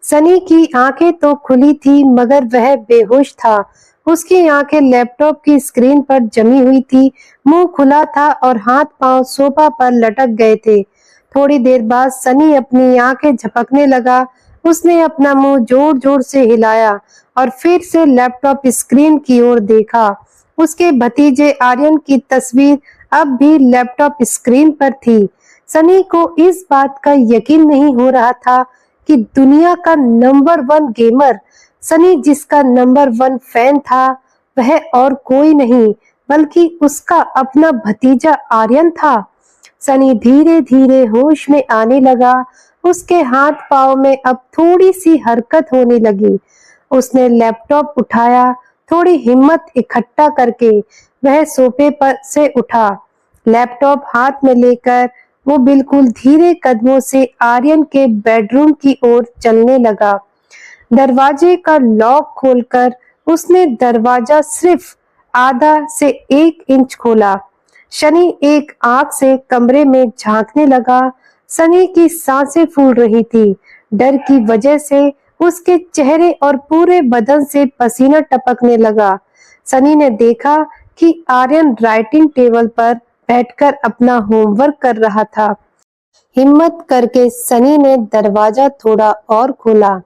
सनी की आंखें तो खुली थी मगर वह बेहोश था। उसकी आंखें लैपटॉप की स्क्रीन पर जमी हुई थी, मुंह खुला था और हाथ पांव सोफा पर लटक गए थे। थोड़ी देर बाद सनी अपनी आंखें झपकने लगा। उसने अपना मुंह जोर जोर से हिलाया और फिर से लैपटॉप स्क्रीन की ओर देखा। उसके भतीजे आर्यन की तस्वीर अब भी लैपटॉप स्क्रीन पर थी। सनी को इस बात का यकीन नहीं हो रहा था कि दुनिया का नंबर 1 गेमर सनी, जिसका नंबर 1 फैन था, वह और कोई नहीं बल्कि उसका अपना भतीजा आर्यन था। सनी धीरे धीरे होश में आने लगा। उसके हाथ पांव में अब थोड़ी सी हरकत होने लगी। उसने लैपटॉप उठाया। थोड़ी हिम्मत इकट्ठा करके वह सोफे पर से उठा। लैपटॉप हाथ में लेकर वो बिल्कुल धीरे कदमों से आर्यन के बेडरूम की ओर चलने लगा। दरवाजे का लॉक खोलकर उसने दरवाजा सिर्फ आधा से 1 इंच खोला। शनि एक आंख से कमरे में झांकने लगा। सनी की सांसें फूल रही थी। डर की वजह से उसके चेहरे और पूरे बदन से पसीना टपकने लगा। सनी ने देखा कि आर्यन राइटिंग टेबल पर बैठकर अपना होमवर्क कर रहा था। हिम्मत करके सनी ने दरवाजा थोड़ा और खोला।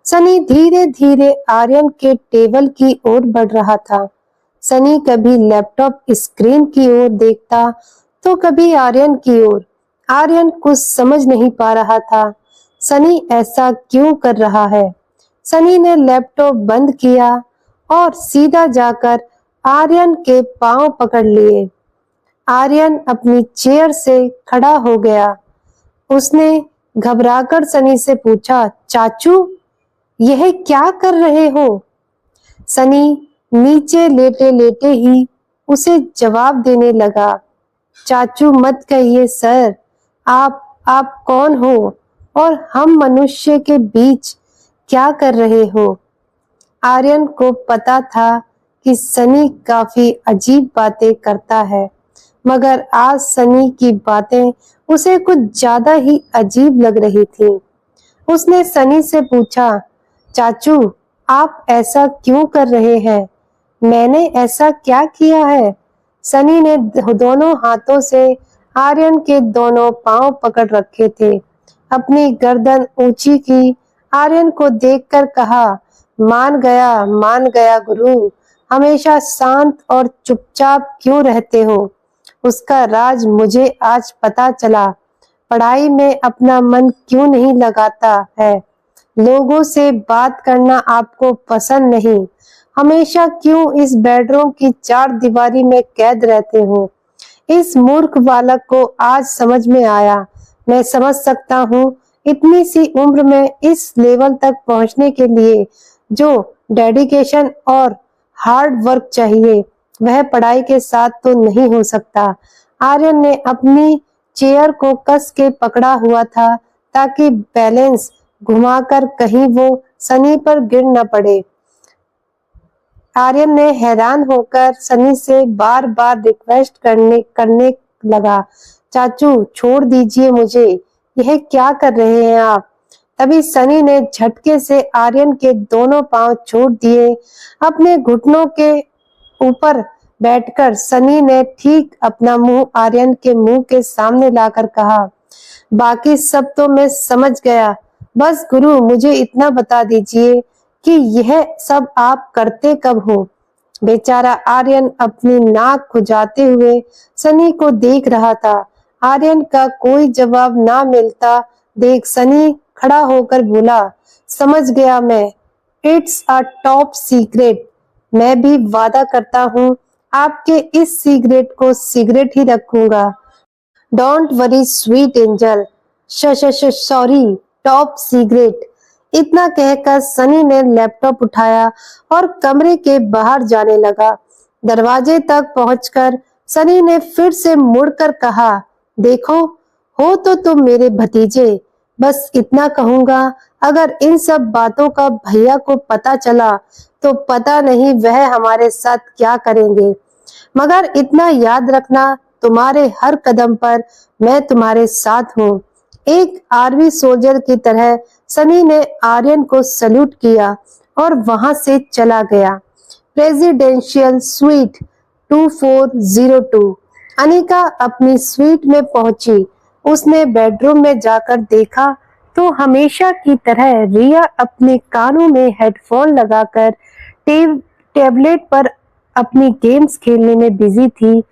सनी धीरे धीरे आर्यन के टेबल की ओर बढ़ रहा था। सनी कभी लैपटॉप स्क्रीन की ओर देखता तो कभी आर्यन की ओर। आर्यन कुछ समझ नहीं पा रहा था। सनी ऐसा क्यों कर रहा है? सनी ने लैपटॉप बंद किया और सीधा जाकर आर्यन के पांव पकड़ लिए। आर्यन अपनी चेयर से खड़ा हो गया। उसने घबराकर सनी से पूछा, चाचू, यह क्या कर रहे हो? सनी नीचे लेटे लेटे ही उसे जवाब देने लगा, चाचू मत कहिए सर, आप कौन हो और हम मनुष्य के बीच क्या कर रहे हो? आर्यन को पता था कि सनी काफी अजीब बातें करता है, मगर आज सनी की बातें उसे कुछ ज्यादा ही अजीब लग रही थी। उसने सनी से पूछा, चाचू आप ऐसा क्यों कर रहे हैं? मैंने ऐसा क्या किया है? सनी ने दोनों हाथों से आर्यन के दोनों पांव पकड़ रखे थे। अपनी गर्दन ऊंची की। आर्यन को देखकर कहा, मान गया गुरु। हमेशा शांत और चुपचाप क्यों रहते हो? उसका राज मुझे आज पता चला। पढ़ाई में अपना मन क्यों नहीं लगाता है? लोगों से बात करना आपको पसंद नहीं। हमेशा क्यों इस बेडरूम की 4 दीवारी में कैद रहते हो? इस मूर्ख बालक को आज समझ में आया। मैं समझ सकता हूँ इतनी सी उम्र में इस लेवल तक पहुंचने के लिए जो डेडिकेशन और हार्ड वर्क चाहिए, वह पढ़ाई के साथ तो नहीं हो सकता। आर्यन ने अपनी चेयर को कस के पकड़ा हुआ था ताकि बैलेंस घुमाकर कहीं वो सनी पर गिर न पड़े। आर्यन ने हैरान होकर सनी से बार बार रिक्वेस्ट करने लगा, चाचू छोड़ दीजिए मुझे, यह क्या कर रहे हैं आप? तभी सनी ने झटके से आर्यन के दोनों पांव छोड़ दिए। अपने घुटनों के ऊपर बैठकर सनी ने ठीक अपना मुंह आर्यन के मुंह के सामने लाकर कहा, बाकी सब तो मैं समझ गया, बस गुरु मुझे इतना बता दीजिए कि यह सब आप करते कब हो? बेचारा आर्यन अपनी नाक खुजाते हुए सनी को देख रहा था। आर्यन का कोई जवाब ना मिलता देख सनी खड़ा होकर बोला, समझ गया मैं, इट्स अ टॉप सीक्रेट। मैं भी वादा करता हूँ आपके इस सीक्रेट को सीक्रेट ही रखूंगा। Don't worry sweet angel, sorry, top secret. इतना कहकर सनी ने लैपटॉप उठाया और कमरे के बाहर जाने लगा। दरवाजे तक पहुंचकर सनी ने फिर से मुड़कर कहा, देखो, हो तो तुम मेरे भतीजे। बस इतना कहूंगा, अगर इन सब बातों का भैया को पता चला तो पता नहीं वह हमारे साथ क्या करेंगे। मगर इतना याद रखना, तुम्हारे हर कदम पर मैं तुम्हारे साथ हूँ। एक आर्मी सोल्जर की तरह सनी ने आर्यन को सल्यूट किया और वहां से चला गया। Presidential suite 2402। अनिका अपनी स्वीट में पहुंची। उसने बेडरूम में जाकर देखा तो हमेशा की तरह रिया अपने कानों में हेडफोन लगाकर टैबलेट पर अपनी गेम्स खेलने में बिजी थी।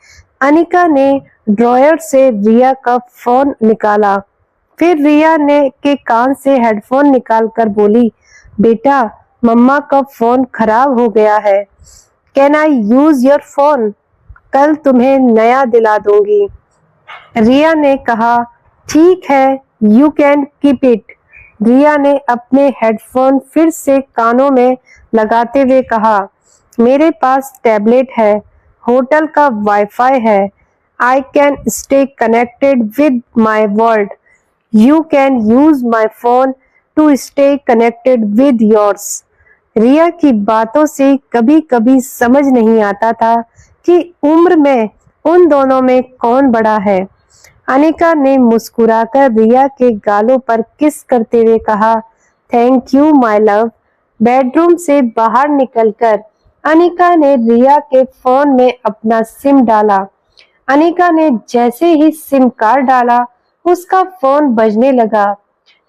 अनिका ने ड्रॉयर से रिया का फोन निकाला। फिर रिया ने के कान से हेडफोन निकालकर बोली, बेटा मम्मा का फोन खराब हो गया है। Can I use your phone? कल तुम्हें नया दिला दूंगी। रिया ने कहा, ठीक है, यू कैन कीप इट। रिया ने अपने हेडफोन फिर से कानों में लगाते हुए कहा, मेरे पास टैबलेट है, होटल का वाईफाई है, I can stay connected with my world. You can use my phone to stay connected with yours. Riya की बातों से कभी कभी समझ नहीं आता था कि उम्र में उन दोनों में कौन बड़ा है। अनिका ने मुस्कुराकर रिया के गालों पर किस करते हुए कहा, thank you my love. Bedroom से बाहर निकलकर अनिका ने रिया के फोन में अपना सिम डाला। अनिका ने जैसे ही सिम कार्ड डाला उसका फोन बजने लगा।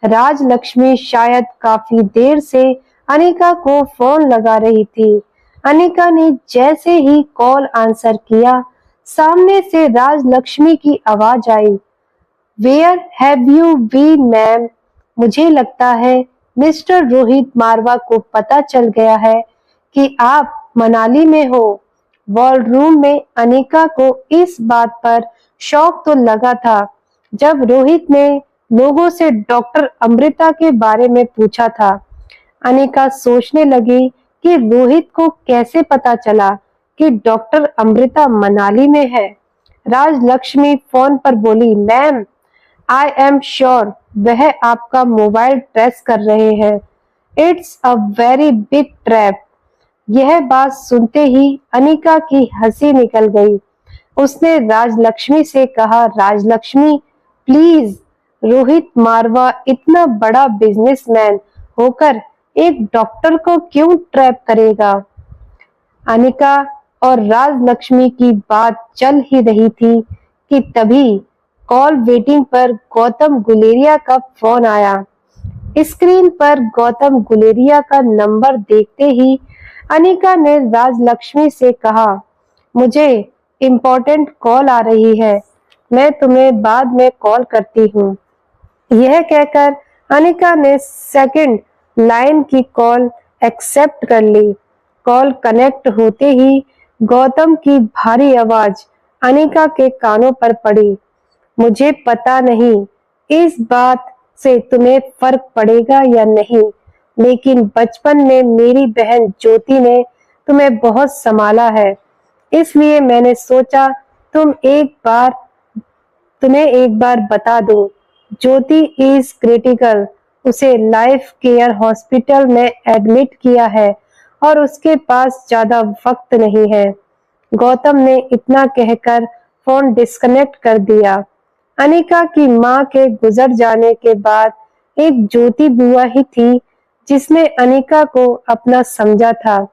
राजलक्ष्मी शायद काफी देर से अनिका को फोन लगा रही थी। अनिका ने जैसे ही कॉल आंसर किया, सामने से राजलक्ष्मी की आवाज आई, where have you been ma'am? मुझे लगता है मिस्टर रोहित मारवा को पता चल गया है कि आप मनाली में हो। वॉलरूम में अनिका को इस बात पर शौक तो लगा था जब रोहित ने लोगों से डॉक्टर अमृता के बारे में पूछा था। अनिका सोचने लगी कि रोहित को कैसे पता चला कि डॉक्टर अमृता मनाली में है। राजलक्ष्मी फोन पर बोली, मैम आई एम श्योर वह आपका मोबाइल ट्रेस कर रहे हैं। It's a very big trap. यह बात सुनते ही अनिका की हंसी निकल गई। उसने राजलक्ष्मी से कहा, राजलक्ष्मी प्लीज, रोहित मारवा इतना बड़ा बिजनेसमैन होकर एक डॉक्टर को क्यों ट्रैप करेगा? अनिका और राजलक्ष्मी की बात चल ही रही थी कि तभी कॉल वेटिंग पर गौतम गुलेरिया का फोन आया। स्क्रीन पर गौतम गुलेरिया का नंबर देखते ही अनिका ने राजलक्ष्मी से कहा, मुझे इम्पोर्टेंट कॉल आ रही है, मैं तुम्हें बाद में कॉल करती हूँ। यह कहकर अनिका ने सेकंड लाइन की कॉल एक्सेप्ट कर ली। कॉल कनेक्ट होते ही गौतम की भारी आवाज अनिका के कानों पर पड़ी, मुझे पता नहीं इस बात से तुम्हें फर्क पड़ेगा या नहीं, लेकिन बचपन में मेरी बहन ज्योति ने तुम्हें बहुत संभाला है, इसलिए मैंने सोचा तुम्हें एक बार बता दूं। ज्योति इज क्रिटिकल, उसे लाइफ केयर हॉस्पिटल में एडमिट किया है और उसके पास ज्यादा वक्त नहीं है। गौतम ने इतना कहकर फोन डिस्कनेक्ट कर दिया। अनिका की मां के गुजर जाने के बाद एक ज्योति बुआ ही थी जिसने अनिका को अपना समझा था।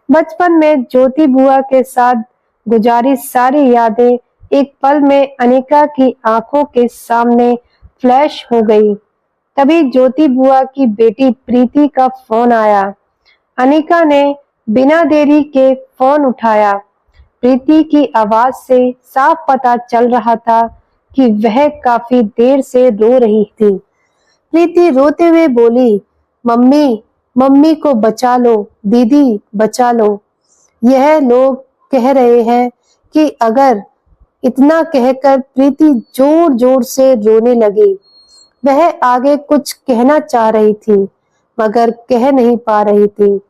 बचपन में ज्योति बुआ के साथ गुजारी सारी यादें एक पल में अनिका की आंखों के सामने फ्लैश हो गई। तभी ज्योति बुआ की बेटी प्रीति का फोन आया। अनिका ने बिना देरी के फोन उठाया। प्रीति की आवाज से साफ पता चल रहा था कि वह काफी देर से रो रही थी। प्रीति रोते हुए बोली, मम्मी, मम्मी को बचा लो, दीदी बचा लो। यह लोग कह रहे हैं कि अगर इतना कहकर प्रीति जोर जोर से रोने लगी। वह आगे कुछ कहना चाह रही थी मगर कह नहीं पा रही थी।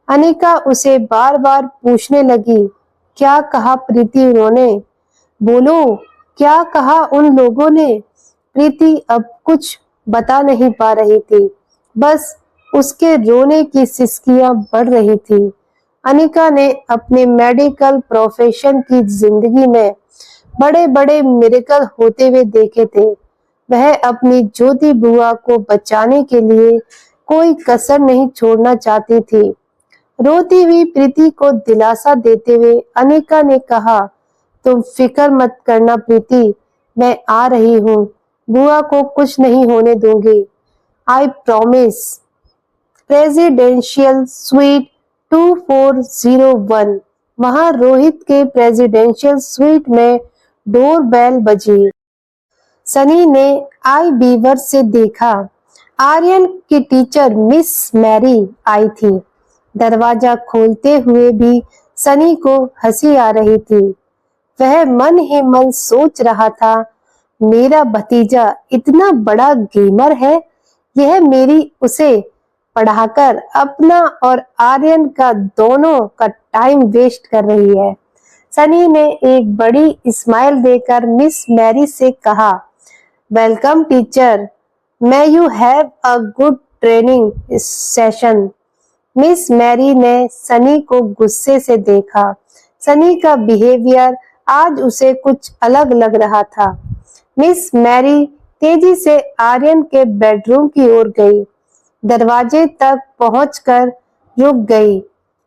अनिका उसे बार बार पूछने लगी, क्या कहा प्रीति उन्होंने? बोलो, क्या कहा उन लोगों ने? प्रीति अब कुछ बता नहीं पा रही थी, बस उसके रोने की सिसकियां बढ़ रही थी। अनिका ने अपने मेडिकल प्रोफेशन की जिंदगी में बड़े बड़े मिरेकल होते हुए देखे थे, वह अपनी ज्योति बुआ को बचाने के लिए कोई कसर नहीं छोड़ना चाहती थी। रोती हुई प्रीति को दिलासा देते हुए अनिका ने कहा, तुम फिक्र मत करना प्रीति, मैं आ रही हूँ। बुआ को कुछ नहीं होने दूंगी। I promise. Presidential suite 2401। वहां रोहित के प्रेसिडेंशियल स्वीट में डोर बेल बजी। सनी ने आई बीवर से देखा। आर्यन की टीचर मिस मैरी आई थी। दरवाजा खोलते हुए भी सनी को हंसी आ रही थी। वह मन ही मन सोच रहा था, मेरा भतीजा इतना बड़ा गेमर है, यह मेरी उसे पढ़ाकर अपना और आर्यन का दोनों का टाइम वेस्ट कर रही है। सनी ने एक बड़ी स्माइल देकर मिस मैरी से कहा, welcome teacher, may you have a good training session. Miss Mary ने सनी को गुस्से से देखा। सनी का बिहेवियर आज उसे कुछ अलग लग रहा था। मिस मैरी तेजी से आर्यन के बेडरूम की ओर गई। दरवाजे तक पहुंचकर रुक गई।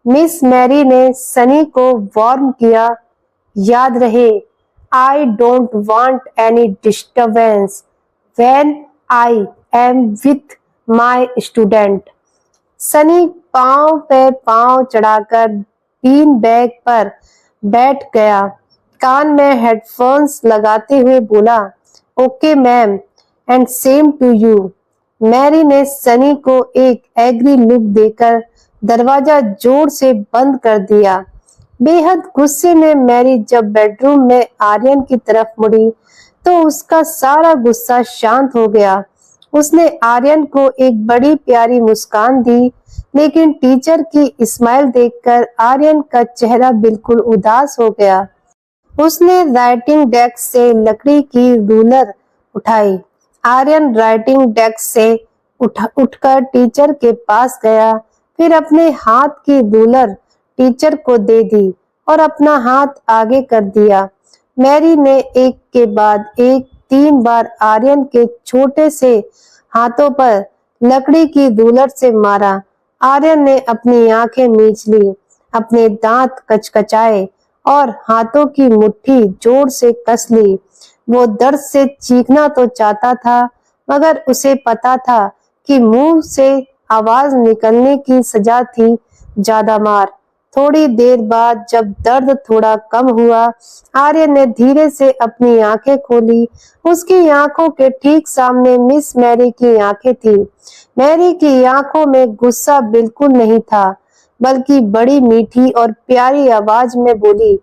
मिस मैरी ने सनी को वार्न किया, याद रहे, आई don't want any disturbance when I am with my student. Sunny पांव पे पांव चढ़ाकर बीन बैग पर बैठ गया। कान में हेडफोन्स लगाते हुए बोला, okay ma'am, and same to you. Mary ने सनी को एक एग्री लुक देकर दरवाजा जोर से बंद कर दिया। बेहद गुस्से में मैरी जब बेडरूम में आर्यन की तरफ मुड़ी तो उसका सारा गुस्सा शांत हो गया। उसने आर्यन को एक बड़ी प्यारी मुस्कान दी, लेकिन टीचर की स्माइल देखकर आर्यन का चेहरा बिल्कुल उदास हो गया। उसने राइटिंग डेस्क से लकड़ी की रूलर उठाई। आर्यन राइटिंग डेस्क से उठकर टीचर के पास गया, फिर अपने हाथ की रूलर टीचर को दे दी और अपना हाथ आगे कर दिया। मैरी ने एक के बाद एक 3 बार आर्यन के छोटे से हाथों पर लकड़ी की रूलर से मारा। आर्यन ने अपनी आंखें मीच ली, अपने दांत कचकचाए और हाथों की मुट्ठी जोर से कस ली। वो दर्द से चीखना तो चाहता था, मगर उसे पता था कि मुंह से आवाज निकलने की सजा थी ज्यादा मार। थोड़ी देर बाद जब दर्द थोड़ा कम हुआ, आर्यन ने धीरे से अपनी आंखें खोली। उसकी आंखों के ठीक सामने मिस मैरी की आंखें थी। मैरी की आंखों में गुस्सा बिल्कुल नहीं था, बल्कि बड़ी मीठी और प्यारी आवाज में बोली,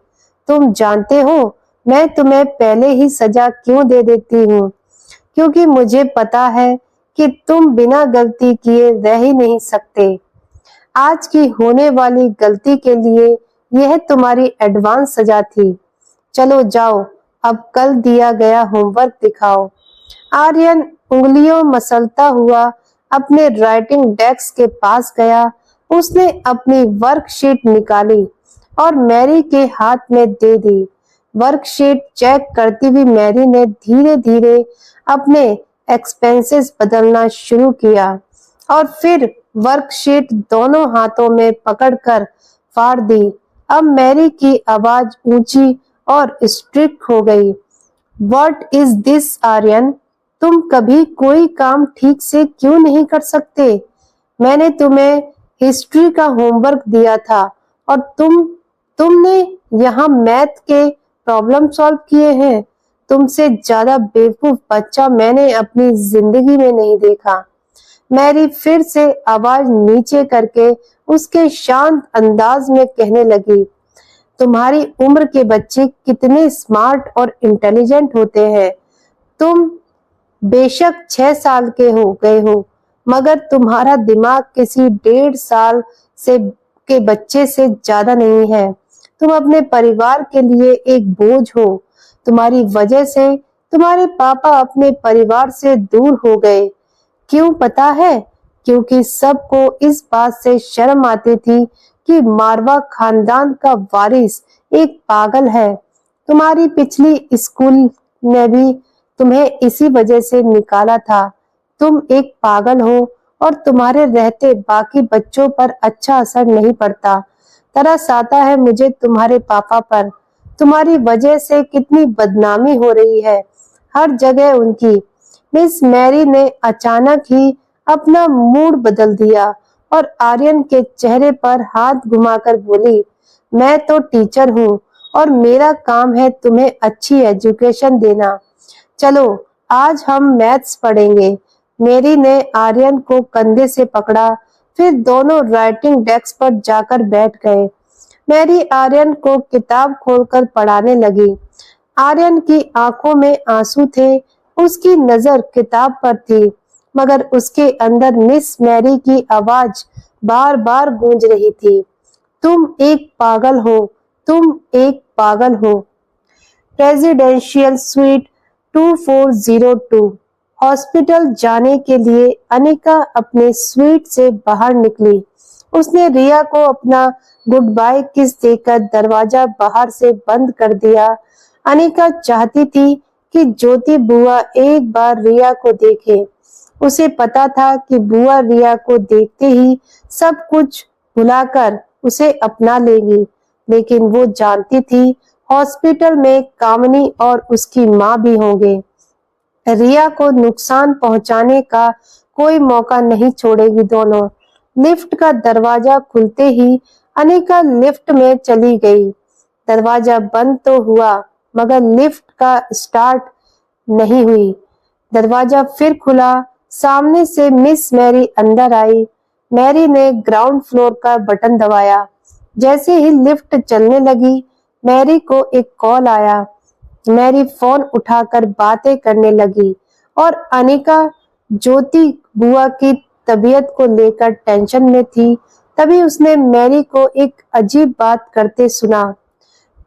तुम जानते हो मैं तुम्हें पहले ही सजा क्यों दे देती हूँ? क्योंकि मुझे पता है कि तुम बिना गलती किए रह ही नहीं सकते। आज की होने वाली गलती के लिए यह तुम्हारी एडवांस सजा थी। चलो जाओ, अब कल दिया गया होमवर्क दिखाओ। आर्यन उंगलियों मसलता हुआ अपने राइटिंग डेस्क के पास गया। उसने अपनी वर्कशीट निकाली और मैरी के हाथ में दे दी। वर्कशीट चेक करती हुई मैरी ने धीरे धीरे अपने एक्सपेंसेस बदलना शुरू किया और फिर वर्कशीट दोनों हाथों में पकड़कर फाड़ दी। अब मैरी की आवाज ऊंची और स्ट्रिक्ट हो गई। What is this Aryan? तुम कभी कोई काम ठीक से क्यों नहीं कर सकते? मैंने तुम्हें हिस्ट्री का होमवर्क दिया था और तुमने यहाँ मैथ के प्रॉब्लम सॉल्व किए हैं। तुमसे ज्यादा बेवकूफ बच्चा मैंने अपनी जिंदगी में नहीं देखा। मैरी फिर से आवाज नीचे करके उसके शांत अंदाज में कहने लगी, तुम्हारी उम्र के बच्चे कितने स्मार्ट और इंटेलिजेंट होते हैं। तुम बेशक 6 साल के हो गए हो, मगर तुम्हारा दिमाग किसी 1.5 साल से के बच्चे से ज्यादा नहीं है। तुम अपने परिवार के लिए एक बोझ हो। तुम्हारी वजह से तुम्हारे पापा अपने परिवार से दूर हो गए। क्यों पता है? क्योंकि सबको इस बात से शर्म आती थी कि मारवा खानदान का वारिस एक पागल है। तुम्हारी पिछली स्कूल में भी तुम्हें इसी वजह से निकाला था। तुम एक पागल हो और तुम्हारे रहते बाकी बच्चों पर अच्छा असर नहीं पड़ता। तरस आता है मुझे तुम्हारे पापा पर। तुम्हारी वजह से कितनी बदनामी हो रही है हर जगह उनकी। मिस मैरी ने अचानक ही अपना मूड बदल दिया और आर्यन के चेहरे पर हाथ घुमाकर बोली, मैं तो टीचर हूँ और मेरा काम है तुम्हें अच्छी एजुकेशन देना। चलो आज हम मैथ्स पढ़ेंगे। मेरी ने आर्यन को कंधे से पकड़ा, फिर दोनों राइटिंग डेस्क पर जाकर बैठ गए। मैरी आर्यन को किताब खोलकर पढ़ाने लगी। आर्यन की आंखों में आंसू थे, उसकी नजर किताब पर थी, मगर उसके अंदर मिस मैरी की आवाज बार बार गूंज रही थी, तुम एक पागल हो, तुम एक पागल हो। Presidential suite 2402। हॉस्पिटल जाने के लिए अनिका अपने स्वीट से बाहर निकली। उसने रिया को अपना गुड बाय किस देकर दरवाजा बाहर से बंद कर दिया। अनिका चाहती थी कि ज्योति बुआ एक बार रिया को देखे। उसे पता था कि बुआ रिया को देखते ही सब कुछ भुलाकर उसे अपना लेगी, लेकिन वो जानती थी हॉस्पिटल में कामनी और उसकी माँ भी होंगे। रिया को नुकसान पहुंचाने का कोई मौका नहीं छोड़ेगी दोनों। लिफ्ट का दरवाजा खुलते ही अनिका लिफ्ट में चली गई। दरवाजा बंद तो हुआ, मगर लिफ्ट का स्टार्ट नहीं हुई। दरवाजा फिर खुला, सामने से मिस मैरी अंदर आई। मैरी ने ग्राउंड फ्लोर का बटन दबाया। जैसे ही लिफ्ट चलने लगी, मैरी को एक कॉल आया। मैरी फोन उठाकर बातें करने लगी और अनिका ज्योति बुआ की तबीयत को लेकर टेंशन में थी। तभी उसने मैरी को एक अजीब बात करते सुना।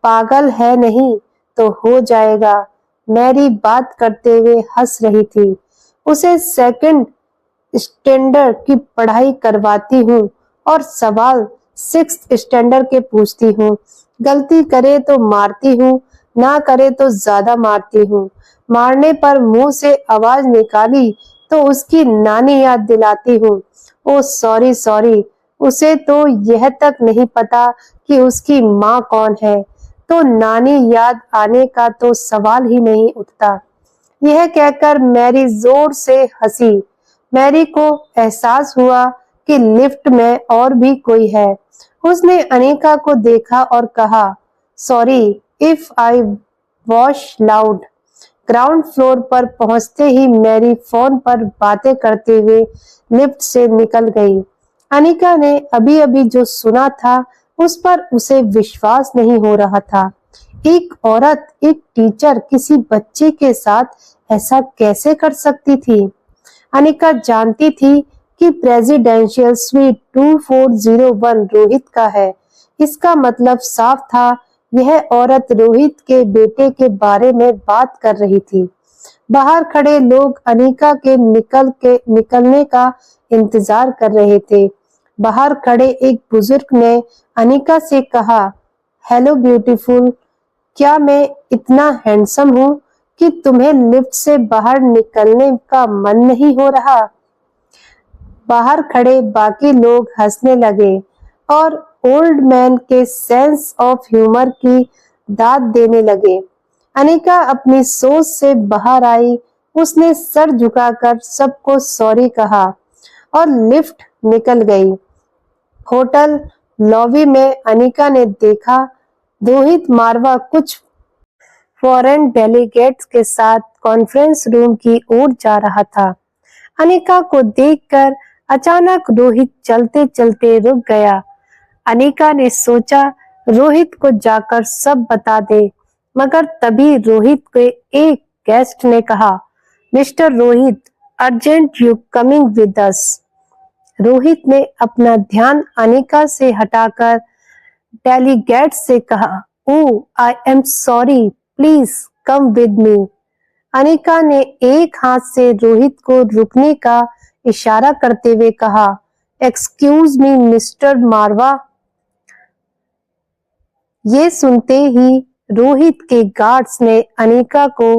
पागल है नहीं तो हो जाएगा। मैरी बात करते हुए हंस रही थी। उसे सेकंड स्टैंडर्ड की पढ़ाई करवाती हूँ और सवाल सिक्स्थ स्टैंडर्ड के पूछती हूँ। गलती करे तो मारती हूँ, ना करे तो ज्यादा मारती हूँ। मारने पर मुंह से आवाज निकाली तो उसकी नानी याद दिलाती हूँ। ओ सॉरी सॉरी, उसे तो यह तक नहीं पता कि उसकी माँ कौन है, तो नानी याद आने का तो सवाल ही नहीं उठता। यह कहकर मैरी जोर से हंसी। मैरी को एहसास हुआ कि लिफ्ट में और भी कोई है। उसने अनिका को देखा और कहा, sorry if I wash loud. Ground floor पर पहुंचते ही मैरी फोन पर बातें करते हुए लिफ्ट से निकल गई। अनिका ने अभी अभी जो सुना था उस पर उसे विश्वास नहीं हो रहा था। एक औरत, एक टीचर किसी बच्चे के साथ ऐसा कैसे कर सकती थी? अनिका जानती थी कि प्रेसिडेंशियल स्वीट 2401 रोहित का है। इसका मतलब साफ था, यह औरत रोहित के बेटे के बारे में बात कर रही थी। बाहर खड़े लोग अनिका के निकलने का इंतजार कर रहे थे। बाहर खड़े एक बुजुर्ग ने अनिका से कहा, हेलो ब्यूटीफुल, क्या मैं इतना हैंडसम हूँ कि तुम्हें लिफ्ट से बाहर निकलने का मन नहीं हो रहा? बाहर खड़े बाकी लोग हंसने लगे और ओल्ड मैन के सेंस ऑफ ह्यूमर की दाद देने लगे। अनिका अपनी सोच से बाहर आई। उसने सर झुकाकर सबको सॉरी कहा और लिफ्ट निकल गई। होटल लॉबी में अनिका ने देखा रोहित मारवा कुछ फॉरेन डेलीगेट्स के साथ कॉन्फ्रेंस रूम की ओर जा रहा था। अनिका को देखकर अचानक रोहित चलते चलते रुक गया। अनिका ने सोचा रोहित को जाकर सब बता दे, मगर तभी रोहित के एक गेस्ट ने कहा, Mister Rohit, urgent you coming with us. Rohit ने अपना ध्यान अनिका से हटाकर डेलीगेट से कहा, oh I am sorry, please come with me. Anika ने एक हाथ से रोहित को रुकने का इशारा करते हुए कहा, एक्सक्यूज मी मिस्टर मारवा। ये सुनते ही रोहित के गार्ड्स ने अनिका को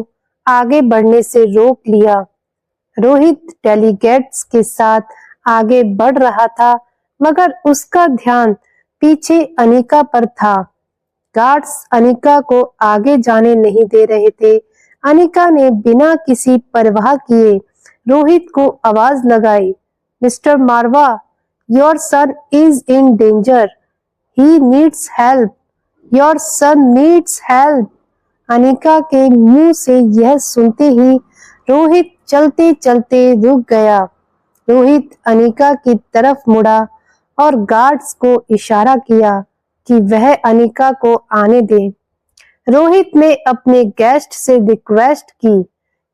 आगे बढ़ने से रोक लिया। रोहित डेलीगेट्स के साथ आगे बढ़ रहा था, मगर उसका ध्यान पीछे अनिका पर था। गार्ड्स अनिका को आगे जाने नहीं दे रहे थे। अनिका ने बिना किसी परवाह किए रोहित को आवाज लगाई, mister Marwa, your son is in danger, he needs help, your son needs help. Anika के मुंह से यह सुनते ही रोहित चलते चलते रुक गया। रोहित अनिका की तरफ मुड़ा और गार्ड्स को इशारा किया कि वह अनिका को आने दे। रोहित ने अपने गेस्ट से रिक्वेस्ट की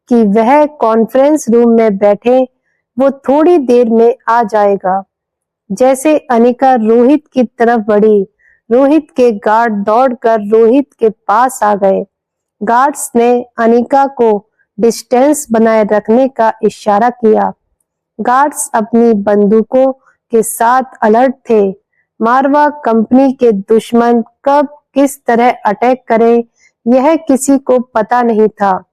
कि वह कॉन्फ्रेंस रूम में बैठे, वो थोड़ी देर में आ जाएगा। जैसे अनिका रोहित की तरफ बढ़ी, रोहित के गार्ड दौड़कर रोहित के पास आ गए। गार्ड्स ने अनिका को डिस्टेंस बनाए रखने का इशारा किया। गार्ड्स अपनी बंदूकों के साथ अलर्ट थे। मारवा कंपनी के दुश्मन कब किस तरह अटैक करें, यह किसी को पता नहीं था।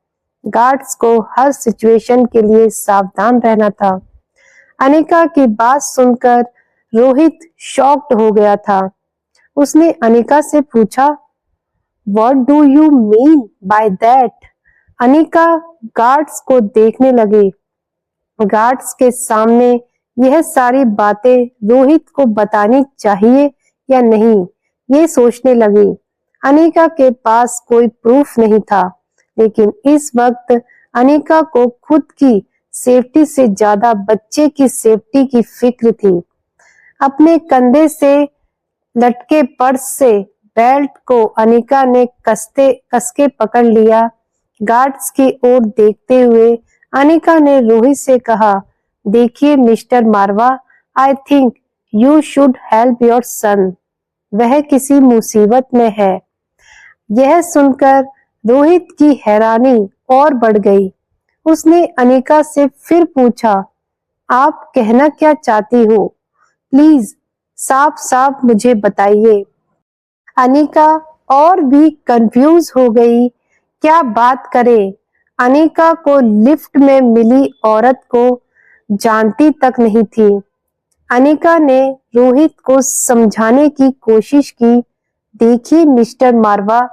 गार्ड्स को हर सिचुएशन के लिए सावधान रहना था। अनिका की बात सुनकर रोहित शॉक्ड हो गया था। उसने अनिका से पूछा, What do you mean by that? Anika guards को देखने लगी। गार्ड्स के सामने यह सारी बातें रोहित को बतानी चाहिए या नहीं, ये सोचने लगी। अनिका के पास कोई प्रूफ नहीं था, लेकिन इस वक्त अनिका को खुद की सेफ्टी से ज्यादा बच्चे की सेफ्टी की फिक्र थी। अपने कंधे से लटके पर्स से बेल्ट को अनिका ने कसके पकड़ लिया। गार्ड्स की ओर देखते हुए अनिका ने रोहित से कहा, देखिए mister Marwa, I think you should help your son, वह किसी मुसीबत में है। यह सुनकर रोहित की हैरानी और बढ़ गई। उसने अनिका से फिर पूछा, आप कहना क्या चाहती हो, प्लीज साफ साफ मुझे बताइए। अनिका और भी कंफ्यूज हो गई, क्या बात करे। अनिका को लिफ्ट में मिली औरत को जानती तक नहीं थी। अनिका ने रोहित को समझाने की कोशिश की, देखिए मिस्टर मारवा,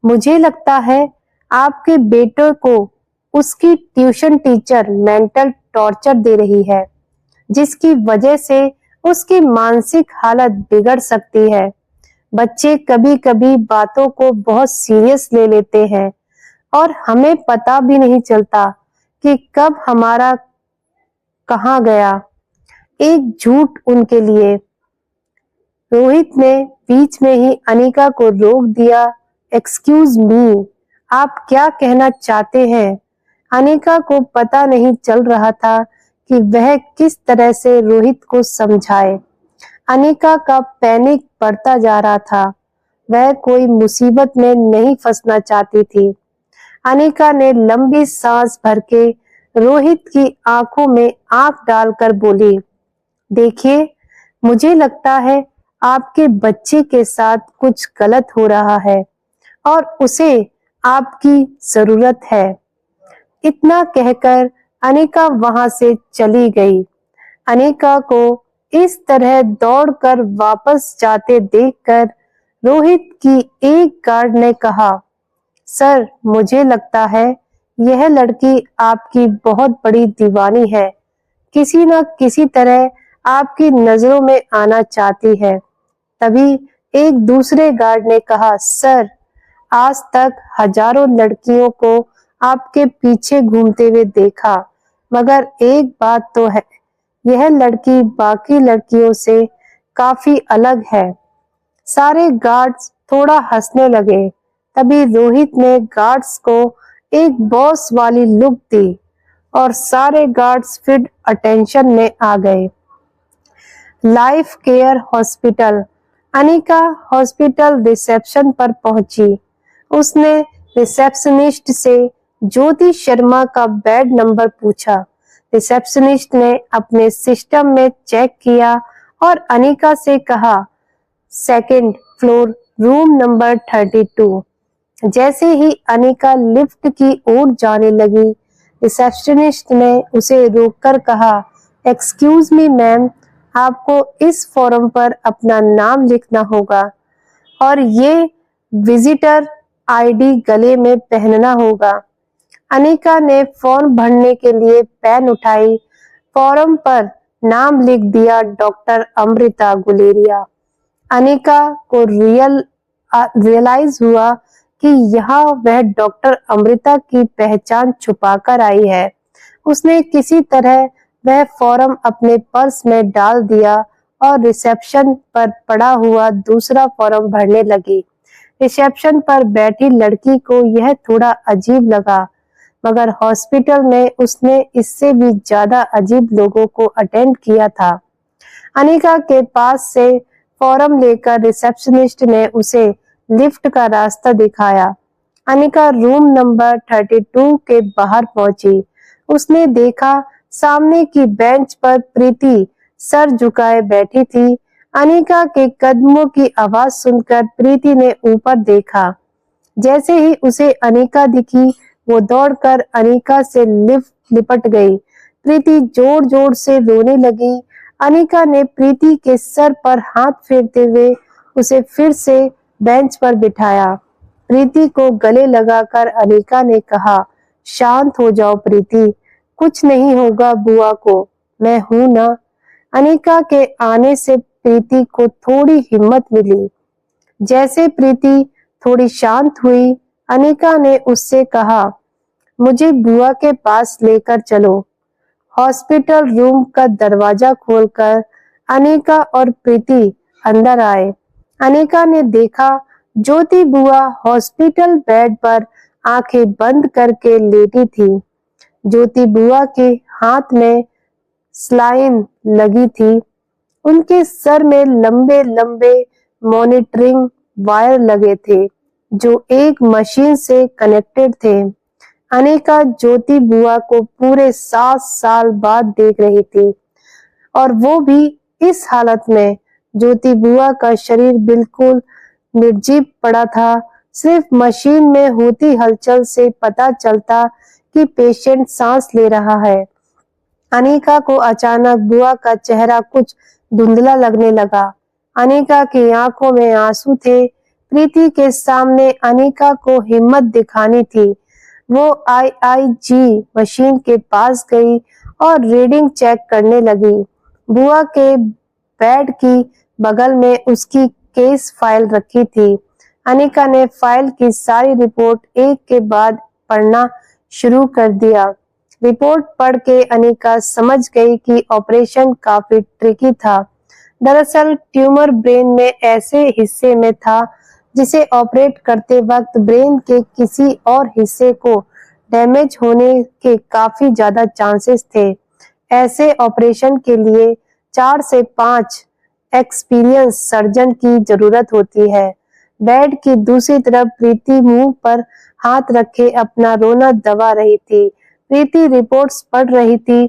मुझे लगता है आपके बेटे को उसकी ट्यूशन टीचर मेंटल टॉर्चर दे रही है, जिसकी वजह से उसकी मानसिक हालत बिगड़ सकती है। बच्चे कभी-कभी बातों को बहुत सीरियस ले लेते हैं और हमें पता भी नहीं चलता कि कब हमारा कहाँ गया। एक झूठ उनके लिए। रोहित ने बीच में ही अनिका को रोक दिया, एक्सक्यूज मी, आप क्या कहना चाहते हैं। अनिका को पता नहीं चल रहा था कि वह किस तरह से रोहित को समझाए। अनिका का पैनिक बढ़ता जा रहा था। वह कोई मुसीबत में नहीं फंसना चाहती थी। अनिका ने लंबी सांस भर के रोहित की आंखों में आंख डालकर बोली, देखिए, मुझे लगता है आपके बच्चे के साथ कुछ गलत हो रहा है और उसे आपकी जरूरत है। इतना कहकर अनिका वहां से चली गई। अनिका को इस तरह दौड़कर वापस जाते देखकर रोहित की एक गार्ड ने कहा, सर, मुझे लगता है यह लड़की आपकी बहुत बड़ी दीवानी है, किसी न किसी तरह आपकी नजरों में आना चाहती है। तभी एक दूसरे गार्ड ने कहा, सर, आज तक हजारों लड़कियों को आपके पीछे घूमते हुए देखा, मगर एक बात तो है, यह लड़की बाकी लड़कियों से काफी अलग है। सारे गार्ड्स थोड़ा हंसने लगे। तभी रोहित ने गार्ड्स को एक बॉस वाली लुक दी और सारे गार्ड्स फिर अटेंशन में आ गए। Life care hospital. Anika hospital reception पर पहुंची। उसने रिसेप्शनिस्ट से ज्योति शर्मा का बेड नंबर पूछा। रिसेप्शनिस्ट ने अपने सिस्टम में चेक किया और अनिका से कहा, सेकंड फ्लोर, रूम नंबर 32। जैसे ही अनिका लिफ्ट की ओर जाने लगी, रिसेप्शनिस्ट ने उसे रोककर कहा, एक्सक्यूज मी मैम, आपको इस फॉर्म पर अपना नाम लिखना होगा और ये विजिटर आईडी गले में पहनना होगा। अनिका ने फॉर्म भरने के लिए पेन उठाई, फॉर्म पर नाम लिख दिया, डॉक्टर अमृता गुलेरिया। अनिका को रियलाइज हुआ कि यहाँ वह डॉक्टर अमृता की पहचान छुपाकर आई है। उसने किसी तरह वह फॉर्म अपने पर्स में डाल दिया और रिसेप्शन पर पड़ा हुआ दूसरा फॉर्म भरने लगी। रिसेप्शन पर बैठी लड़की को यह थोड़ा अजीब लगा, मगर हॉस्पिटल में उसने इससे भी ज्यादा अजीब लोगों को अटेंड किया था। अनिका के पास से फॉर्म लेकर रिसेप्शनिस्ट ने उसे लिफ्ट का रास्ता दिखाया। अनिका रूम नंबर 32 के बाहर पहुंची। उसने देखा सामने की बेंच पर प्रीति सर झुकाए बैठी थी। अनिका के कदमों की आवाज सुनकर प्रीति ने ऊपर देखा। जैसे ही उसे अनिका दिखी, वो दौड़कर अनिका से लिपट गई। प्रीति जोर जोर से रोने लगी। अनिका ने प्रीति के सर पर हाथ फेरते हुए उसे फिर से बेंच पर बिठाया। प्रीति को गले लगाकर अनिका ने कहा, शांत हो जाओ प्रीति, कुछ नहीं होगा बुआ को, मैं हूं ना। अनिका के आने से प्रीति को थोड़ी हिम्मत मिली। जैसे प्रीति थोड़ी शांत हुई, अनिका ने उससे कहा, मुझे बुआ के पास लेकर चलो। हॉस्पिटल रूम का दरवाजा खोलकर अनिका और प्रीति अंदर आए। अनिका ने देखा ज्योति बुआ हॉस्पिटल बेड पर आंखें बंद करके लेटी थी। ज्योति बुआ के हाथ में स्लाइन लगी थी। उनके सर में लंबे लंबे मॉनिटरिंग वायर लगे थे जो एक मशीन से कनेक्टेड थे। अनिका ज्योति बुआ को पूरे 7 साल बाद देख रही थी और वो भी इस हालत में। ज्योति बुआ का शरीर बिल्कुल निर्जीव पड़ा था। सिर्फ मशीन में होती हलचल से पता चलता कि पेशेंट सांस ले रहा है। अनिका को अचानक बुआ का चेहरा कुछ धुंधला लगने लगा। अनिका की आंखों में आंसू थे। प्रीति के सामने अनिका को हिम्मत दिखानी थी। वो आईआईजी मशीन के पास गई और रीडिंग चेक करने लगी। बुआ के बेड की बगल में उसकी केस फाइल रखी थी। अनिका ने फाइल की सारी रिपोर्ट एक के बाद पढ़ना शुरू कर दिया। रिपोर्ट पढ़ के अनिका समझ गई कि ऑपरेशन काफी ट्रिकी था। दरअसल ट्यूमर ब्रेन में ऐसे हिस्से में था जिसे ऑपरेट करते वक्त ब्रेन के किसी और हिस्से को डैमेज होने के काफी ज्यादा चांसेस थे। ऐसे ऑपरेशन के लिए 4 से 5 एक्सपीरियंस सर्जन की जरूरत होती है। बेड की दूसरी तरफ प्रीति मुंह पर हाथ रखे अपना रोना दबा रही थी। प्रीति रिपोर्ट्स पढ़ रही थी।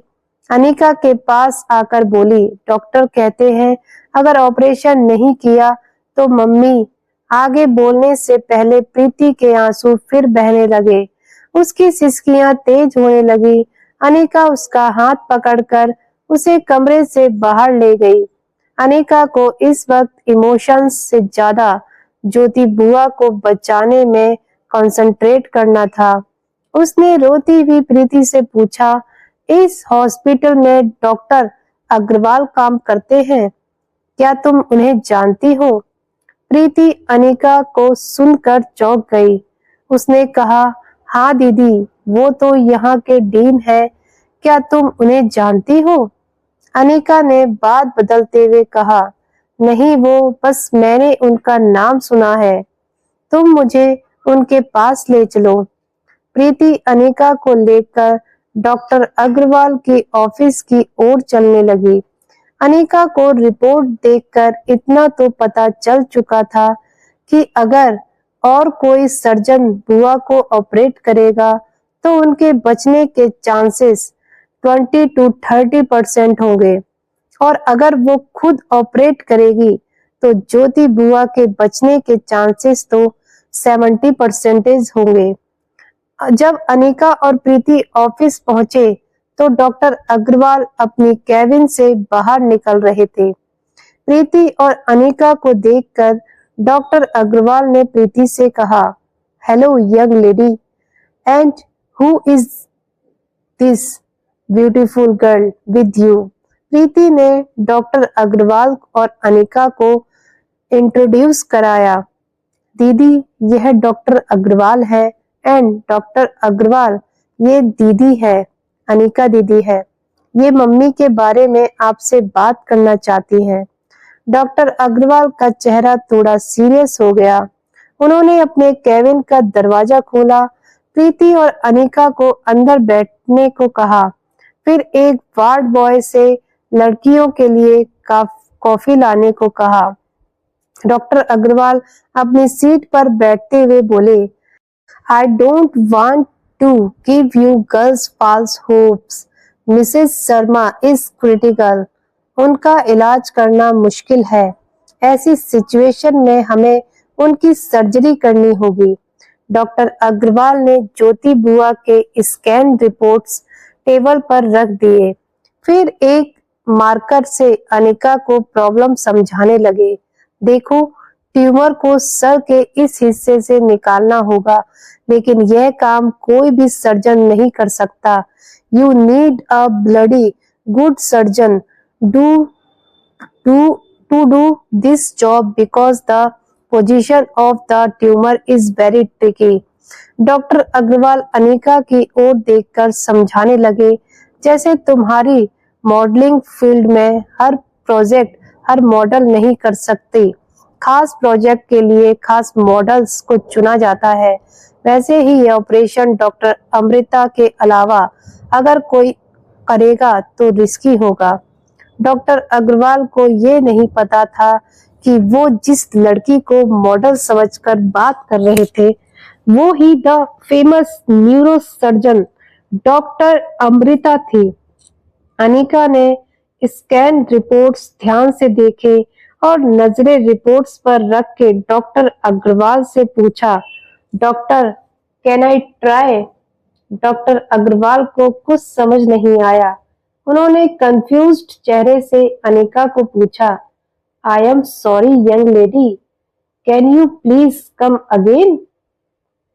अनिका के पास आकर बोली, डॉक्टर कहते हैं अगर ऑपरेशन नहीं किया तो मम्मी। आगे बोलने से पहले प्रीति के आंसू फिर बहने लगे। उसकी सिसकियां तेज होने लगी। अनिका उसका हाथ पकड़कर उसे कमरे से बाहर ले गई। अनिका को इस वक्त इमोशंस से ज्यादा ज्योति बुआ को बचाने में कंसंट्रेट करना था। उसने रोती हुई प्रीति से पूछा, इस हॉस्पिटल में डॉक्टर अग्रवाल काम करते हैं, क्या तुम उन्हें जानती हो? प्रीति अनिका को सुनकर चौंक गई। उसने कहा, हाँ दीदी, वो तो यहाँ के डीन है, क्या तुम उन्हें जानती हो? अनिका ने बात बदलते हुए कहा, नहीं, वो बस मैंने उनका नाम सुना है, तुम मुझे उनके पास ले चलो। प्रीति अनिका को लेकर डॉक्टर अग्रवाल की ऑफिस की ओर चलने लगी। अनिका को रिपोर्ट देखकर इतना तो पता चल चुका था कि अगर और कोई सर्जन बुआ को ऑपरेट करेगा तो उनके बचने के चांसेस 20 to 30% होंगे और अगर वो खुद ऑपरेट करेगी तो ज्योति बुआ के बचने के चांसेस तो 70% होंगे। जब अनिका और प्रीति ऑफिस पहुंचे तो डॉक्टर अग्रवाल अपनी कैबिन से बाहर निकल रहे थे। प्रीति और अनिका को देखकर डॉक्टर अग्रवाल ने प्रीति से कहा, hello young lady, and who is this beautiful girl with you? Preeti ने डॉक्टर अग्रवाल और अनिका को इंट्रोड्यूस कराया। दीदी, यह डॉक्टर अग्रवाल है, एंड डॉक्टर अग्रवाल, ये दीदी है, अनिका दीदी है। ये मम्मी के बारे में आपसे बात करना चाहती हैं। डॉक्टर अग्रवाल का चेहरा थोड़ा सीरियस हो गया। उन्होंने अपने केबिन का दरवाजा खोला, प्रीति और अनिका को अंदर बैठने को कहा, फिर एक वार्ड बॉय से लड़कियों के लिए कॉफी लाने को कहा। डॉक्टर अग्रवाल अपनी सीट पर बैठते हुए बोले, I don't want to give you girls false hopes. Mrs Sharma is critical. उनका इलाज करना मुश्किल है। ऐसी सिचुएशन में हमें उनकी सर्जरी करनी होगी। डॉक्टर अग्रवाल ने ज्योति बुआ के स्कैन रिपोर्ट्स टेबल पर रख दिए। फिर एक मार्कर से अनिका को प्रॉब्लम समझाने लगे। देखो, ट्यूमर को सर के इस हिस्से से निकालना होगा, लेकिन यह काम कोई भी सर्जन नहीं कर सकता। You need a bloody good surgeon to do this job because the position of the tumor is very tricky. Doctor Agarwal Anika की ओर देखकर समझाने लगे, जैसे तुम्हारी मॉडलिंग फील्ड में हर प्रोजेक्ट हर मॉडल नहीं कर सकती। खास प्रोजेक्ट के लिए खास मॉडल्स को चुना जाता है। वैसे ही यह ऑपरेशन डॉक्टर अमृता के अलावा अगर कोई करेगा तो रिस्की होगा। डॉक्टर अग्रवाल को ये नहीं पता था कि वो जिस लड़की को मॉडल समझकर बात कर रहे थे वो ही the famous neurosurgeon doctor Amrita थी। अनिका ने स्कैन रिपोर्ट्स ध्यान से देखे और नजरें रिपोर्ट्स पर रख के डॉक्टर अग्रवाल से पूछा, doctor, can I try? Doctor Agarwal को कुछ समझ नहीं आया। उन्होंने कंफ्यूज्ड चेहरे से अनिका को पूछा, आई am sorry young lady, can you please come again?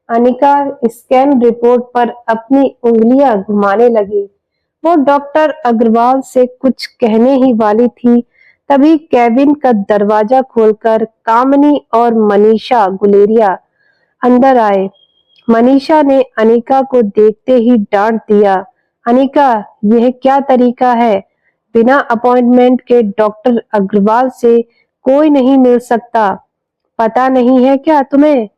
Anika scan report पर अपनी उंगलियां घुमाने लगी। वो डॉक्टर अग्रवाल से कुछ कहने ही वाली थी, तभी कैबिन का दरवाजा खोलकर कामनी और मनीषा गुलेरिया अंदर आए। मनीषा ने अनिका को देखते ही डांट दिया, अनिका, यह क्या तरीका है? बिना अपॉइंटमेंट के डॉक्टर अग्रवाल से कोई नहीं मिल सकता। पता नहीं है क्या तुम्हें?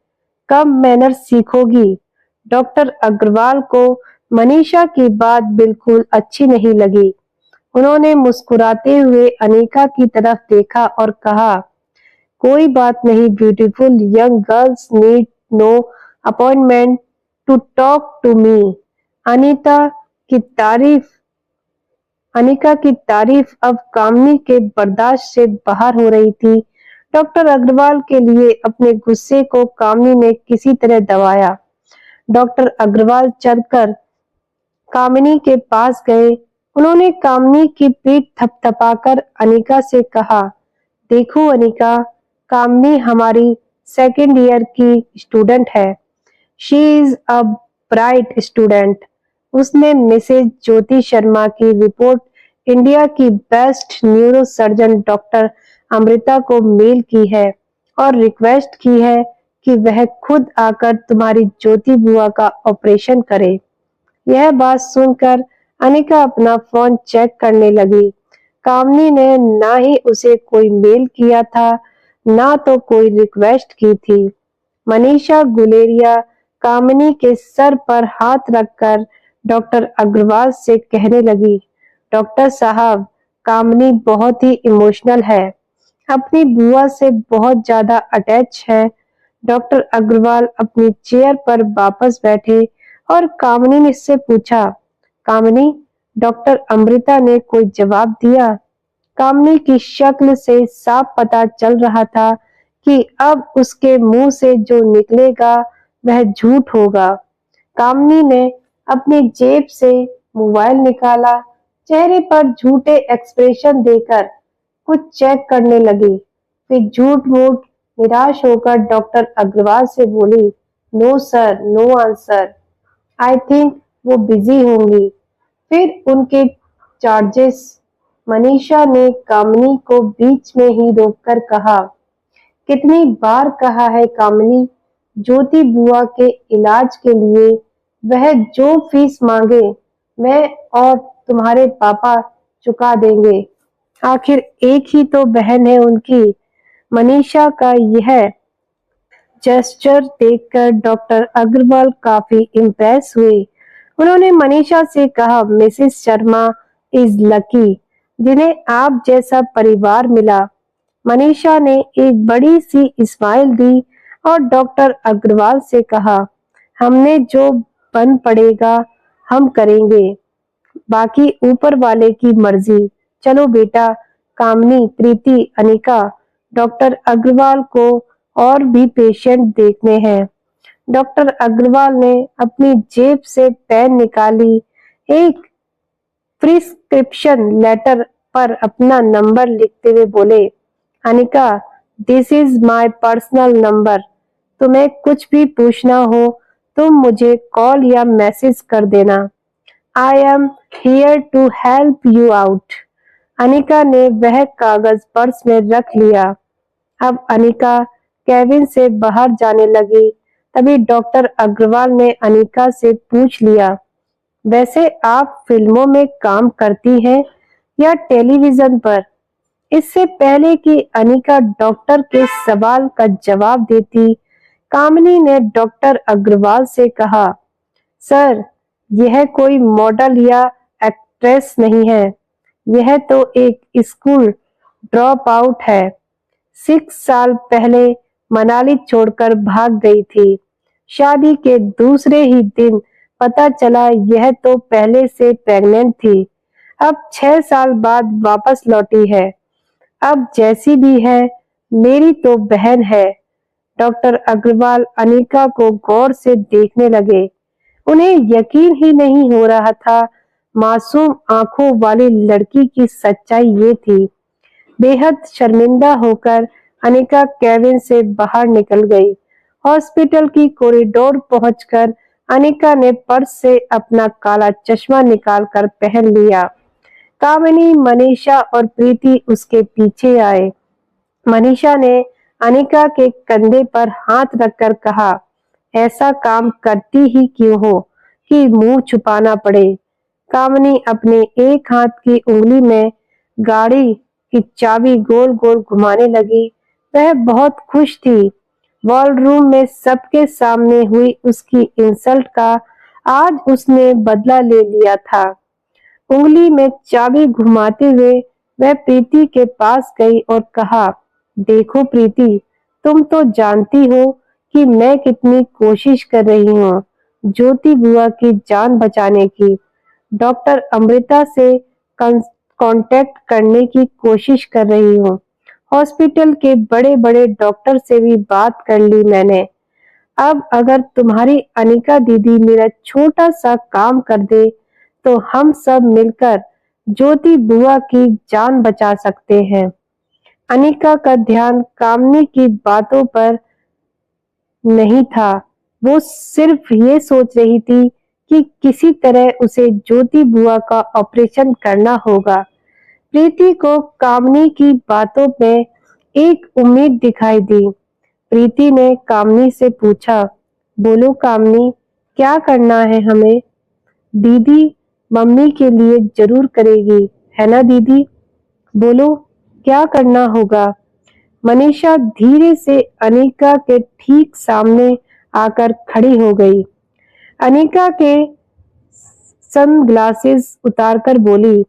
कब मैनर्स सीखोगी? डॉक्टर अग्रवाल को मनीषा की बात बिल्कुल अच्छी नहीं लगी। उन्होंने मुस्कुराते हुए अनिका की तरफ देखा और कहा, कोई बात नहीं beautiful young girls need no appointment to talk to me. Anika की तारीफ अब कामनी के बर्दाश्त से बाहर हो रही थी। डॉक्टर अग्रवाल के लिए अपने गुस्से को कामनी ने किसी तरह दबाया। डॉक्टर अग्रवाल चलकर कामिनी के पास गए। उन्होंने कामिनी की पीठ थपथपाकर अनिका से कहा, देखो अनिका, कामिनी हमारी सेकेंड ईयर की स्टूडेंट है। She is a bright student. उसने मिसेज ज्योति शर्मा की रिपोर्ट इंडिया की best neuro surgeon doctor Amrita को मेल की है और रिक्वेस्ट की है कि वह खुद आकर तुम्हारी ज्योति बुआ का ऑपरेशन करे। यह बात सुनकर अनिका अपना फोन चेक करने लगी। कामनी ने ना ही उसे कोई मेल किया था, ना तो कोई रिक्वेस्ट की थी। मनीषा गुलेरिया कामिनी के सर पर हाथ रखकर डॉक्टर अग्रवाल से कहने लगी, डॉक्टर साहब, कामिनी बहुत ही इमोशनल है, अपनी बुआ से बहुत ज्यादा अटैच है। डॉक्टर अग्रवाल अपनी चेयर पर वापस बैठे और कामिनी ने इससे पूछा, कामिनी, डॉक्टर अमृता ने कोई जवाब दिया? कामिनी की शक्ल से साफ पता चल रहा था कि अब उसके मुंह से जो निकलेगा वह झूठ होगा। कामनी ने अपनी जेब से मोबाइल निकाला, चेहरे पर झूठे एक्सप्रेशन देकर कुछ चेक करने लगी। फिर झूठ मूठ निराश होकर डॉक्टर अग्रवाल से बोली, no sir, no answer. I think वो बिजी होंगी। फिर उनके चार्जेस। मनीषा ने कामनी को बीच में ही रोककर कहा, कितनी बार कहा है कामनी, ज्योति बुआ के इलाज के लिए वह जो फीस मांगे मैं और तुम्हारे पापा चुका देंगे। आखिर एक ही तो बहन है उनकी। मनीषा का यह जेस्चर देखकर डॉक्टर अग्रवाल काफी इम्प्रेस हुए। उन्होंने मनीषा से कहा, मिसेस शर्मा इज लकी जिन्हें आप जैसा परिवार मिला। मनीषा ने एक बड़ी सी स्माइल दी और डॉक्टर अग्रवाल से कहा, हमने जो बन पड़ेगा हम करेंगे, बाकी ऊपर वाले की मर्जी। चलो बेटा। कामनी, प्रीति, अनिका, डॉक्टर अग्रवाल को और भी पेशेंट देखने हैं। डॉक्टर अग्रवाल ने अपनी जेब से पेन निकाली, एक प्रिस्क्रिप्शन लेटर पर अपना नंबर लिखते हुए बोले, Anika, this is my personal number. तुम्हें कुछ भी पूछना हो तुम मुझे कॉल या मैसेज कर देना। I am here to help you out. Anika ने वह कागज पर्स में रख लिया। अब अनिका केबिन से बाहर जाने लगी। तभी डॉक्टर अग्रवाल ने अनिका से पूछ लिया, वैसे आप फिल्मों में काम करती हैं या टेलीविजन पर? इससे पहले कि अनिका डॉक्टर के सवाल का जवाब देती, कामनी ने डॉक्टर अग्रवाल से कहा, सर, यह कोई मॉडल या एक्ट्रेस नहीं है, यह तो एक स्कूल ड्रॉप आउट है। 6 साल पहले मनाली छोड़कर भाग गई थी। शादी के दूसरे ही दिन पता चला यह तो पहले से प्रेग्नेंट थी। अब 6 साल बाद वापस लौटी है। अब जैसी भी है मेरी तो बहन है। डॉक्टर अग्रवाल अनिका को गौर से देखने लगे। उन्हें यकीन ही नहीं हो रहा था मासूम आंखों वाली लड़की की सच्चाई ये थी। बेहद शर्मिंदा होकर अनिका केबिन से बाहर निकल गई। हॉस्पिटल की कॉरिडोर पहुंचकर अनिका ने पर्स से अपना काला चश्मा निकालकर पहन लिया। कामिनी, मनीषा और प्रीति उसके पीछे आए। मनीषा ने अनिका के कंधे पर हाथ रखकर कहा, ऐसा काम करती ही क्यों हो कि मुंह छुपाना पड़े। कामिनी अपने एक हाथ की उंगली में गाड़ी की चाबी गोल गोल घुमाने लगी। वह बहुत खुश थी। वॉल रूम में सबके सामने हुई उसकी इंसल्ट का आज उसने बदला ले लिया था। उंगली में चाबी घुमाते हुए वह प्रीति के पास गई और कहा, देखो प्रीति, तुम तो जानती हो कि मैं कितनी कोशिश कर रही हूँ ज्योति बुआ की जान बचाने की। डॉक्टर अमृता से कांटेक्ट करने की कोशिश कर रही हूँ। हॉस्पिटल के बड़े बड़े डॉक्टर से भी बात कर ली मैंने। अब अगर तुम्हारी अनिका दीदी मेरा छोटा सा काम कर दे तो हम सब मिलकर ज्योति बुआ की जान बचा सकते हैं। अनिका का ध्यान कामनी की बातों पर नहीं था। वो सिर्फ ये सोच रही थी कि किसी तरह उसे ज्योति बुआ का ऑपरेशन करना होगा। प्रीति को कामनी की बातों में एक उम्मीद दिखाई दी। प्रीति ने कामनी से पूछा, बोलो कामनी, क्या करना है हमें? दीदी मम्मी के लिए जरूर करेगी, है ना दीदी? बोलो क्या करना होगा? मनीषा धीरे से अनिका के ठीक सामने आकर खड़ी हो गई। अनिका के सनग्लासेस उतारकर बोली,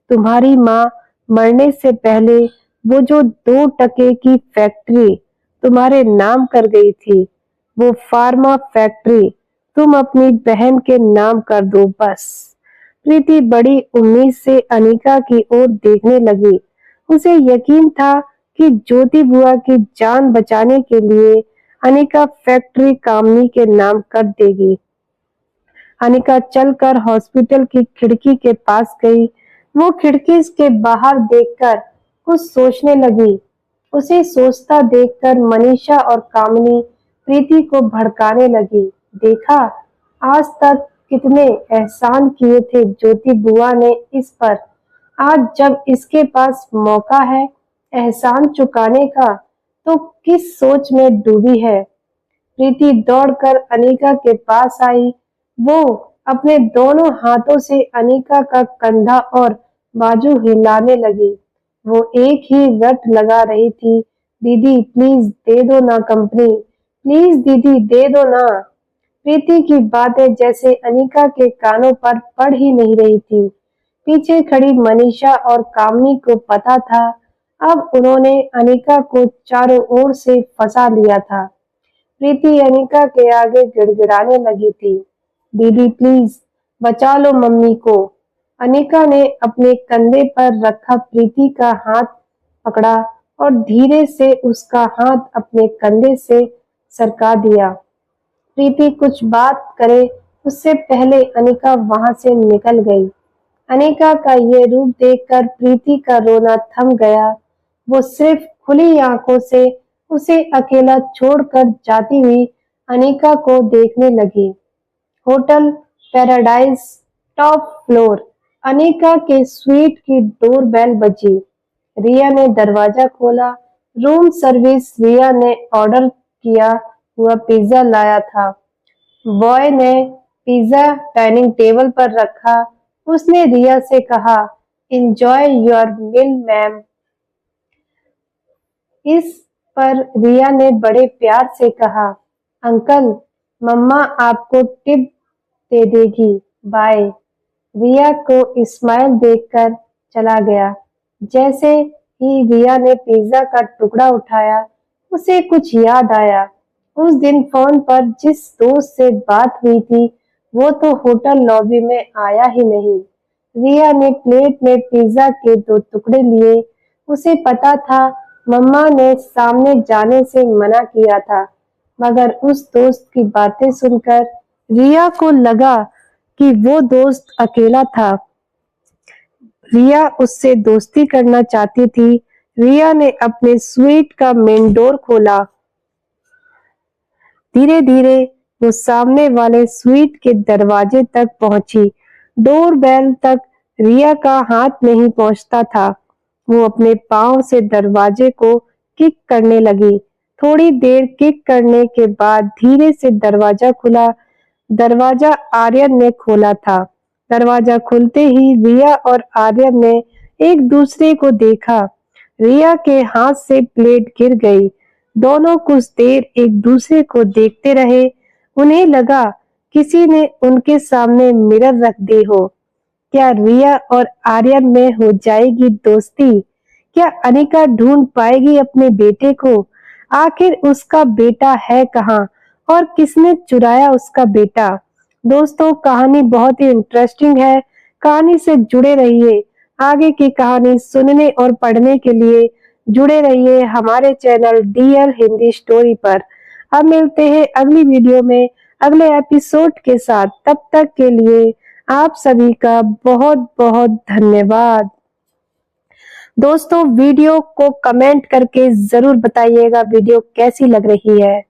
तुम्हारी माँ मरने से पहले वो जो 2 टके की फैक्ट्री तुम्हारे नाम कर गई थी, वो फार्मा फैक्ट्री तुम अपनी बहन के नाम कर दो बस। प्रीति बड़ी उम्मीद से अनिका की ओर देखने लगी। उसे यकीन था कि ज्योति बुआ की जान बचाने के लिए अनिका फैक्ट्री कामनी के नाम कर देगी। अनिका चलकर हॉस्पिटल की खिड़की के पास गई। वो खिड़की के बाहर देखकर कुछ सोचने लगी। उसे सोचता देखकर मनीषा और कामिनी प्रीति को भड़काने लगी। देखा, आज तक कितने एहसान किए थे ज्योति बुआ ने इस पर। आज जब इसके पास मौका है एहसान चुकाने का, तो किस सोच में डूबी है। प्रीति दौड़कर अनीका के पास आई। वो अपने दोनों हाथों से अनीका का कंधा और बाजू हिलाने लगी। वो एक ही रट लगा रही थी, दीदी प्लीज दे दो ना कंपनी, प्लीज दीदी दे दो ना। प्रीति की बातें जैसे अनीका के कानों पर पड़ ही नहीं रही थी। पीछे खड़ी मनीषा और कामनी को पता था अब उन्होंने अनीका को चारों ओर से फंसा लिया था। प्रीति अनीका के आगे गिड़गिड़ाने लगी थी, दीदी प्लीज बचा लो मम्मी को। अनीका ने अपने कंधे पर रखा प्रीति का हाथ पकड़ा और धीरे से उसका हाथ अपने कंधे से सरका दिया। प्रीति कुछ बात करे उससे पहले अनीका वहां से निकल गई। अनीका का ये रूप देखकर प्रीति का रोना थम गया। वो सिर्फ खुली आंखों से उसे अकेला छोड़कर जाती हुई अनीका को देखने लगी। Hotel paradise top floor. Anika के स्वीट की डोरबेल बजी। रिया ने दरवाजा खोला। रूम सर्विस रिया ने ऑर्डर किया हुआ पिज्जा लाया था। बॉय ने पिज्जा डाइनिंग टेबल पर रखा। उसने रिया से कहा, एंजॉय योर मील मैम। इस पर रिया ने बड़े प्यार से कहा, अंकल मम्मा आपको टिप दे देगी, बाय। रिया को स्माइल देकर चला गया। जैसे ही रिया ने पिज्जा का टुकड़ा उठाया उसे कुछ याद आया। उस दिन फोन पर जिस दोस्त से बात हुई थी वो तो होटल लॉबी में आया ही नहीं। रिया ने प्लेट में पिज्जा के 2 टुकड़े लिए। उसे पता था मम्मा ने सामने जाने से मना किया था, मगर उस दोस्त की बातें सुनकर रिया को लगा कि वो दोस्त अकेला था। रिया उससे दोस्ती करना चाहती थी। रिया ने अपने स्वीट का मेन डोर खोला। धीरे धीरे वो सामने वाले स्वीट के दरवाजे तक पहुंची। डोर बेल तक रिया का हाथ नहीं पहुंचता था। वो अपने पांव से दरवाजे को किक करने लगी। थोड़ी देर किक करने के बाद धीरे से दरवाजा खुला। दरवाजा आर्यन ने खोला था। दरवाजा खुलते ही रिया और आर्यन ने एक दूसरे को देखा। रिया के हाथ से प्लेट गिर गई। दोनों कुछ देर एक दूसरे को देखते रहे। उन्हें लगा किसी ने उनके सामने मिरर रख दी हो। क्या रिया और आर्यन में हो जाएगी दोस्ती? क्या अनिका ढूंढ पाएगी अपने बेटे को? आखिर उसका बेटा है कहाँ और किसने चुराया उसका बेटा? दोस्तों, कहानी बहुत ही इंटरेस्टिंग है। कहानी से जुड़े रहिए। आगे की कहानी सुनने और पढ़ने के लिए जुड़े रहिए हमारे चैनल डीएल हिंदी स्टोरी पर। अब मिलते हैं अगली वीडियो में अगले एपिसोड के साथ। तब तक के लिए आप सभी का बहुत बहुत धन्यवाद। दोस्तों, वीडियो को कमेंट करके जरूर बताइएगा वीडियो कैसी लग रही है।